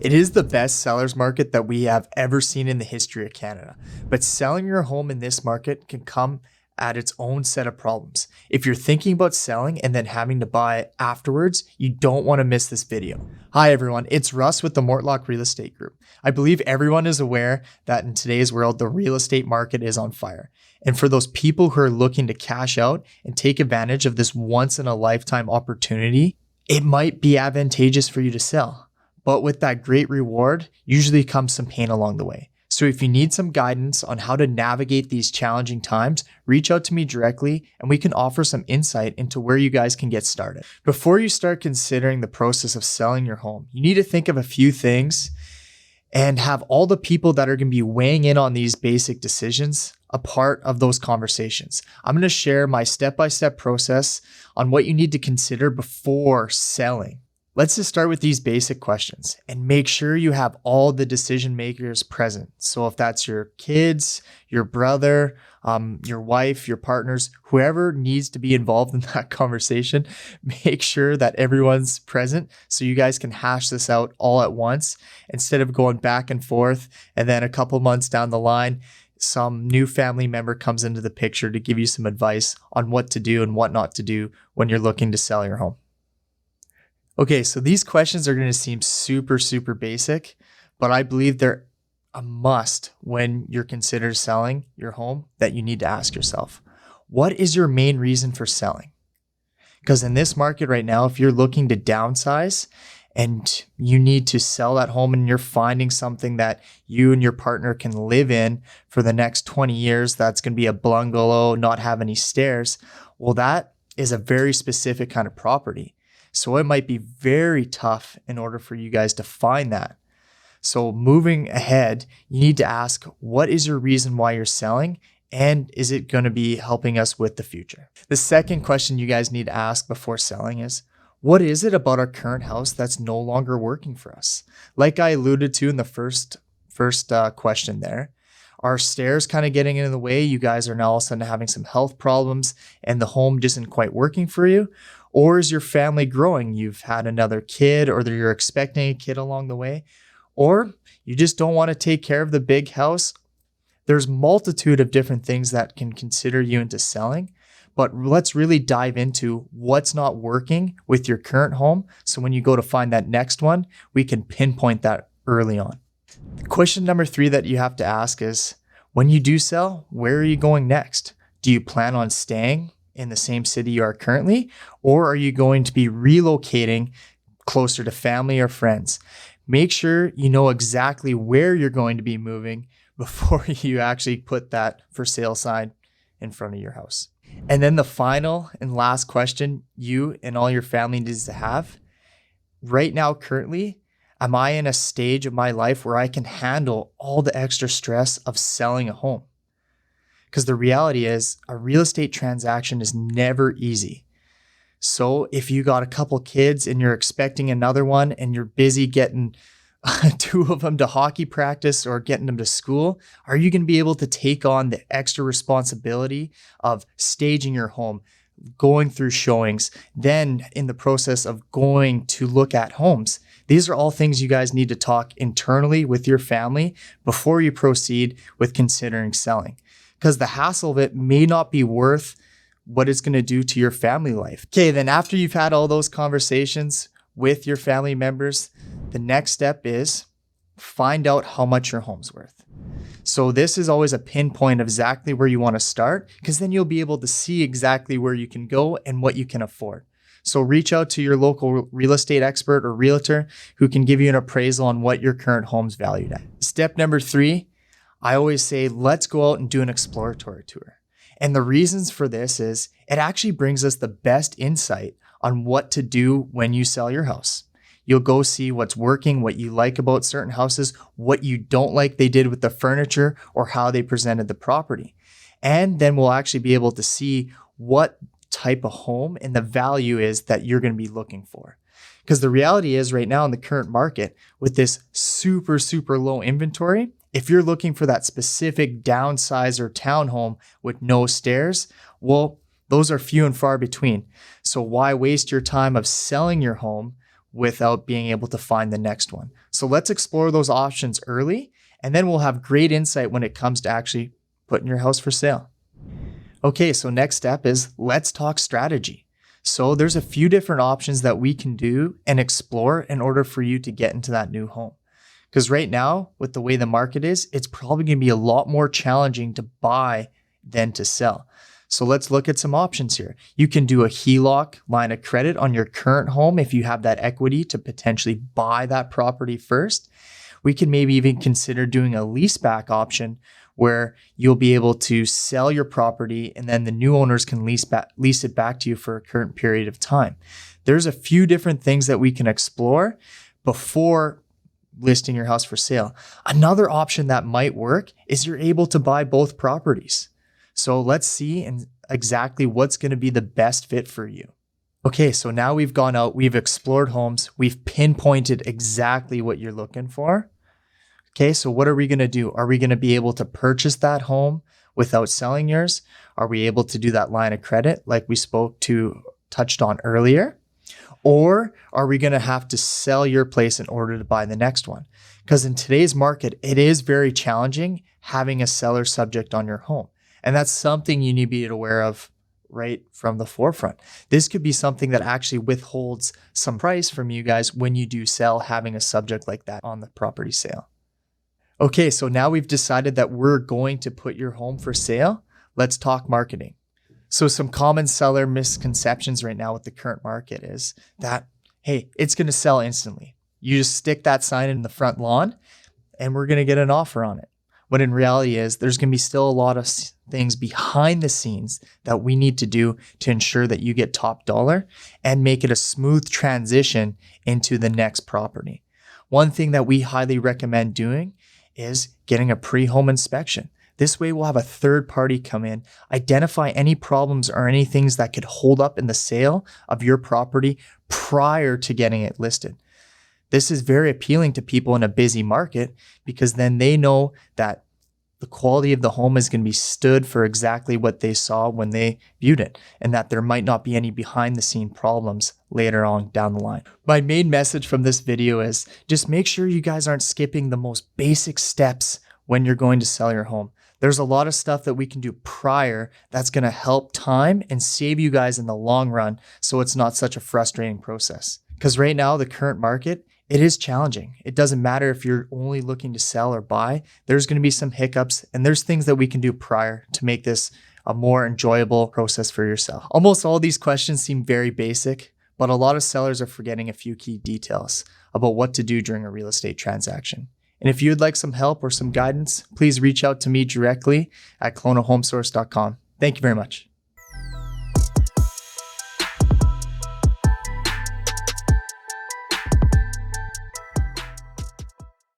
It is the best seller's market that we have ever seen in the history of Canada. But selling your home in this market can come at its own set of problems. If you're thinking about selling and then having to buy afterwards, you don't want to miss this video. Hi everyone, it's Russ with the Mortlock Real Estate Group. I believe everyone is aware that in today's world, the real estate market is on fire. And for those people who are looking to cash out and take advantage of this once in a lifetime opportunity, it might be advantageous for you to sell. But with that great reward, usually comes some pain along the way. So if you need some guidance on how to navigate these challenging times, reach out to me directly and we can offer some insight into where you guys can get started. Before you start considering the process of selling your home, you need to think of a few things and have all the people that are going to be weighing in on these basic decisions a part of those conversations. I'm going to share my step-by-step process on what you need to consider before selling. Let's just start with these basic questions and make sure you have all the decision makers present. So if that's your kids, your brother, your wife, your partners, whoever needs to be involved in that conversation, make sure that everyone's present so you guys can hash this out all at once instead of going back and forth. And then a couple months down the line, some new family member comes into the picture to give you some advice on what to do and what not to do when you're looking to sell your home. Okay, so these questions are going to seem super basic, but I believe they're a must when you're considering selling your home that you need to ask yourself. What is your main reason for selling? Because in this market right now, if you're looking to downsize and you need to sell that home and you're finding something that you and your partner can live in for the next 20 years, that's going to be a bungalow, not have any stairs, well, that is a very specific kind of property. So it might be very tough in order for you guys to find that. So moving ahead, you need to ask, what is your reason why you're selling? And is it going to be helping us with the future? The second question you guys need to ask before selling is, what is it about our current house that's no longer working for us? Like I alluded to in the first question there, are stairs kind of getting in the way? You guys are now all of a sudden having some health problems and the home just isn't quite working for you? Or is your family growing? You've had another kid or you're expecting a kid along the way, or you just don't want to take care of the big house. There's multitude of different things that can consider you into selling, but let's really dive into what's not working with your current home. So when you go to find that next one, we can pinpoint that early on. Question number 3 that you have to ask is, when you do sell, where are you going next? Do you plan on staying in the same city you are currently, or are you going to be relocating closer to family or friends? Make sure you know exactly where you're going to be moving before you actually put that for sale sign in front of your house. And then the final and last question you and all your family needs to have, right now, currently, am I in a stage of my life where I can handle all the extra stress of selling a home? Because the reality is a real estate transaction is never easy. So if you got a couple kids and you're expecting another one and you're busy getting 2 of them to hockey practice or getting them to school, are you going to be able to take on the extra responsibility of staging your home, going through showings, then in the process of going to look at homes? These are all things you guys need to talk internally with your family before you proceed with considering selling, because the hassle of it may not be worth what it's going to do to your family life. Okay, then after you've had all those conversations with your family members, the next step is find out how much your home's worth. So this is always a pinpoint of exactly where you want to start, because then you'll be able to see exactly where you can go and what you can afford. So reach out to your local real estate expert or realtor who can give you an appraisal on what your current home's valued at. Step number 3, I always say, let's go out and do an exploratory tour. And the reasons for this is it actually brings us the best insight on what to do when you sell your house. You'll go see what's working, what you like about certain houses, what you don't like they did with the furniture or how they presented the property. And then we'll actually be able to see what type of home and the value is that you're going to be looking for. Because the reality is right now in the current market with this super low inventory, if you're looking for that specific downsize or townhome with no stairs, well, those are few and far between. So why waste your time of selling your home without being able to find the next one? So let's explore those options early, and then we'll have great insight when it comes to actually putting your house for sale. Okay, so next step is let's talk strategy. So there's a few different options that we can do and explore in order for you to get into that new home. Because right now, with the way the market is, it's probably going to be a lot more challenging to buy than to sell. So let's look at some options here. You can do a HELOC line of credit on your current home if you have that equity to potentially buy that property first. We can maybe even consider doing a leaseback option where you'll be able to sell your property and then the new owners can lease it back to you for a current period of time. There's a few different things that we can explore before listing your house for sale. Another option that might work is you're able to buy both properties. So let's see exactly what's going to be the best fit for you. Okay, so now we've gone out, we've explored homes, we've pinpointed exactly what you're looking for. Okay, so what are we going to do? Are we going to be able to purchase that home without selling yours? Are we able to do that line of credit like we touched on earlier? Or are we going to have to sell your place in order to buy the next one? Because in today's market, it is very challenging having a seller subject on your home. And that's something you need to be aware of right from the forefront. This could be something that actually withholds some price from you guys when you do sell, having a subject like that on the property sale. Okay, so now we've decided that we're going to put your home for sale. Let's talk marketing. So some common seller misconceptions right now with the current market is that, hey, it's going to sell instantly. You just stick that sign in the front lawn and we're going to get an offer on it. What in reality is there's going to be still a lot of things behind the scenes that we need to do to ensure that you get top dollar and make it a smooth transition into the next property. One thing that we highly recommend doing is getting a pre-home inspection. This way we'll have a third party come in, identify any problems or any things that could hold up in the sale of your property prior to getting it listed. This is very appealing to people in a busy market because then they know that the quality of the home is going to be stood for exactly what they saw when they viewed it, and that there might not be any behind the scene problems later on down the line. My main message from this video is just make sure you guys aren't skipping the most basic steps when you're going to sell your home. There's a lot of stuff that we can do prior that's going to help time and save you guys in the long run so it's not such a frustrating process. Because right now, the current market, it is challenging. It doesn't matter if you're only looking to sell or buy. There's going to be some hiccups and there's things that we can do prior to make this a more enjoyable process for yourself. Almost all these questions seem very basic, but a lot of sellers are forgetting a few key details about what to do during a real estate transaction. And if you'd like some help or some guidance, please reach out to me directly at kelownahomesource.com. Thank you very much.